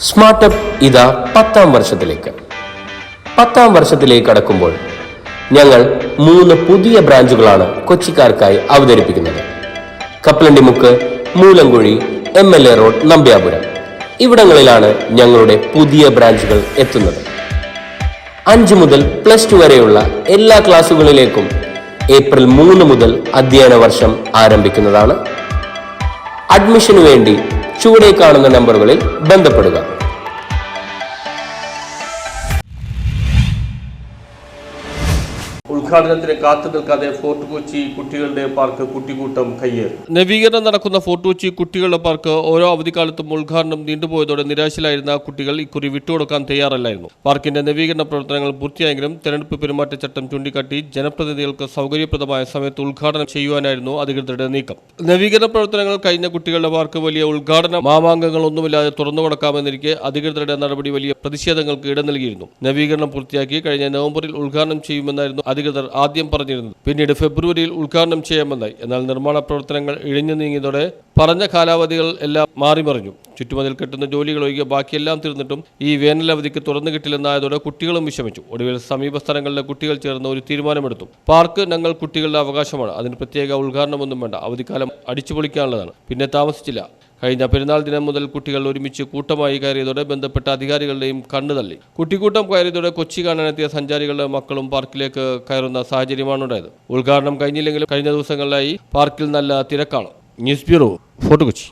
സ്മാർട്ടപ്പ് ഇതാ 10ാം വർഷത്തിലേക്ക്. 10ാം വർഷത്തിലേക്ക് കടക്കുമ്പോൾ ഞങ്ങൾ 3 പുതിയ ബ്രാഞ്ചുകളാണ് കൊച്ചിക്കാർക്കായി അവതരിപ്പിക്കുന്നത്. കപ്പലണ്ടിമുക്ക്, മൂലങ്കുഴി, MLA റോഡ്, നമ്പ്യാപുരം ഇവിടങ്ങളിലാണ് ഞങ്ങളുടെ പുതിയ ബ്രാഞ്ചുകൾ എത്തുന്നത്. 5 മുതൽ +2 വരെയുള്ള എല്ലാ ക്ലാസുകളിലേക്കും ഏപ്രിൽ 3 മുതൽ അധ്യയന വർഷം ആരംഭിക്കുന്നതാണ്. അഡ്മിഷനു വേണ്ടി ചുവടെ കാണുന്ന നമ്പറുകളിൽ ബന്ധപ്പെടുക. ഉദ്ഘാടനത്തിന് കാത്തു നിൽക്കാതെ ഫോർട്ട് കൊച്ചി കുട്ടികളുടെ പാർക്ക് കുട്ടിക്കൂട്ടം കയ്യേറി. നവീകരണം നടക്കുന്ന ഫോർട്ട് കൊച്ചി കുട്ടികളുടെ പാർക്ക് ഓരോ അവധിക്കാലത്തും ഉദ്ഘാടനം നീണ്ടുപോയതോടെ നിരാശയിലായിരുന്ന കുട്ടികൾ ഇക്കുറി വിട്ടുകൊടുക്കാൻ തയ്യാറല്ലായിരുന്നു. പാർക്കിന്റെ നവീകരണ പ്രവർത്തനങ്ങൾ പൂർത്തിയായെങ്കിലും തെരഞ്ഞെടുപ്പ് പെരുമാറ്റച്ചട്ടം ചൂണ്ടിക്കാട്ടി ജനപ്രതിനിധികൾക്ക് സൗകര്യപ്രദമായ സമയത്ത് ഉദ്ഘാടനം ചെയ്യുവാനായിരുന്നു അധികൃതരുടെ നീക്കം. നവീകരണ പ്രവർത്തനങ്ങൾ കഴിഞ്ഞ കുട്ടികളുടെ പാർക്ക് വലിയ ഉദ്ഘാടന മാമാങ്കങ്ങളൊന്നുമില്ലാതെ തുറന്നു കൊടുക്കാമെന്നിരിക്കെ അധികൃതരുടെ നടപടി വലിയ പ്രതിഷേധങ്ങൾക്ക് ഇട നൽകിയിരുന്നു. നവീകരണം പൂർത്തിയാക്കി കഴിഞ്ഞ നവംബറിൽ ഉദ്ഘാടനം ചെയ്യുമെന്നായിരുന്നു അധികൃതർ ആദ്യം പറഞ്ഞിരുന്നത്. പിന്നീട് ഫെബ്രുവരിയിൽ ഉദ്ഘാടനം ചെയ്യാമെന്നായി. എന്നാൽ നിർമ്മാണ പ്രവർത്തനങ്ങൾ ഇഴഞ്ഞു നീങ്ങിയതോടെ പറഞ്ഞ കാലാവധികൾ എല്ലാം മാറിമറിഞ്ഞു. ചുറ്റുമതിൽ കെട്ടുന്ന ജോലികൾ ഒഴികെ ബാക്കിയെല്ലാം തീർന്നിട്ടും ഈ വേനലവധിക്ക് തുറന്നു കിട്ടില്ലെന്നായതോടെ കുട്ടികളും വിഷമിച്ചു. ഒടുവിൽ സമീപ സ്ഥലങ്ങളിലെ കുട്ടികൾ ചേർന്ന് ഒരു തീരുമാനമെടുത്തു. പാർക്ക് ഞങ്ങൾ കുട്ടികളുടെ അവകാശമാണ്, അതിന് പ്രത്യേക ഉദ്ഘാടനമൊന്നും വേണ്ട, അവധിക്കാലം അടിച്ചുപൊളിക്കാനുള്ളതാണ്. പിന്നെ താമസിച്ചില്ല. കഴിഞ്ഞ പെരുന്നാൾ ദിനം മുതൽ കുട്ടികൾ ഒരുമിച്ച് കൂട്ടമായി കയറിയതോടെ ബന്ധപ്പെട്ട അധികാരികളുടെയും കണ്ണു തള്ളി. കുട്ടിക്കൂട്ടം കയറിയതോടെ കൊച്ചി കാണാനെത്തിയ സഞ്ചാരികളുടെ മക്കളും പാർക്കിലേക്ക് കയറുന്ന സാഹചര്യമാണുണ്ടായത്. ഉദ്ഘാടനം കഴിഞ്ഞില്ലെങ്കിലും കഴിഞ്ഞ ദിവസങ്ങളിലായി പാർക്കിൽ നല്ല തിരക്കാണ്. News bureau, fort Kochi.